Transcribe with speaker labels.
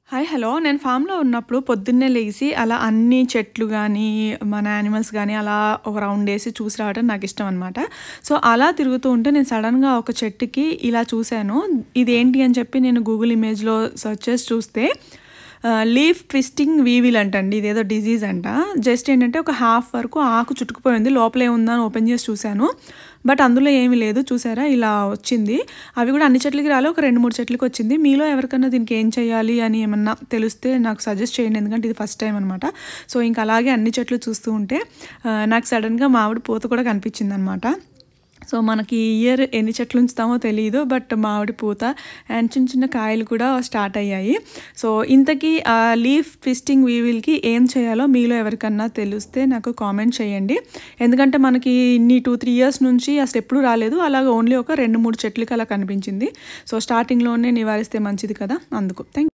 Speaker 1: Hi hello నేను ఫామ్‌లో ఉన్నప్పుడు పొద్దున్నే లెగిసి అలా అన్ని చెట్లు గానీ, మన యానిమల్స్ గానీ అలా ఒక రౌండేసి చూసి రావడం నాకిష్టం అనమాట. సో, అలా తిరుగుతూ ఉంటే నేను సడెన్‌గా ఒక చెట్టుకి ఇలా చూసాను. ఇదేంటి అని చెప్పి నేను గూగుల్ ఇమేజ్‌లో సెర్చ్ చేసి చూస్తే లీఫ్ ట్విస్టింగ్ వీవిల్ అంటండి. ఇదేదో డిజీజ్ అంట. జస్ట్ ఏంటంటే ఒక హాఫ్ వరకు ఆకు చుట్టుకుపోయింది. లోపల ఏముందా అని ఓపెన్ చేసి చూశాను. బట్ అందులో ఏమీ లేదు. చూసారా ఇలా వచ్చింది. అవి కూడా అన్ని చెట్లకి రాలే. ఒక 2, 3 చెట్లకి వచ్చింది. మీలో ఎవరికన్నా దీనికి ఏం చేయాలి అని ఏమన్నా తెలిస్తే నాకు సజెస్ట్ చేయండి. ఎందుకంటే ఇది ఫస్ట్ టైం అనమాట. సో, ఇంక అలాగే అన్ని చెట్లు చూస్తూ ఉంటే నాకు సడెన్‌గా మామిడి పూత కూడా కనిపించిందనమాట. సో, మనకి ఈ ఇయర్ ఎన్ని చెట్లు ఉంచుతామో తెలీదు. బట్ మామిడి పూత అండ్ చిన్న చిన్న కాయలు కూడా స్టార్ట్ అయ్యాయి. సో, ఇంతకీ లీఫ్ ట్విస్టింగ్ వీవిల్‌కి ఏం చేయాలో మీలో ఎవరికన్నా తెలిస్తే నాకు కామెంట్ చేయండి. ఎందుకంటే మనకి ఇన్ని 2, 3 ఇయర్స్ నుంచి అసలు ఎప్పుడూ రాలేదు. అలాగే ఓన్లీ ఒక 2, 3 చెట్లకి అలా కనిపించింది. సో, స్టార్టింగ్‌లోనే నివారిస్తే మంచిది కదా! అందుకు.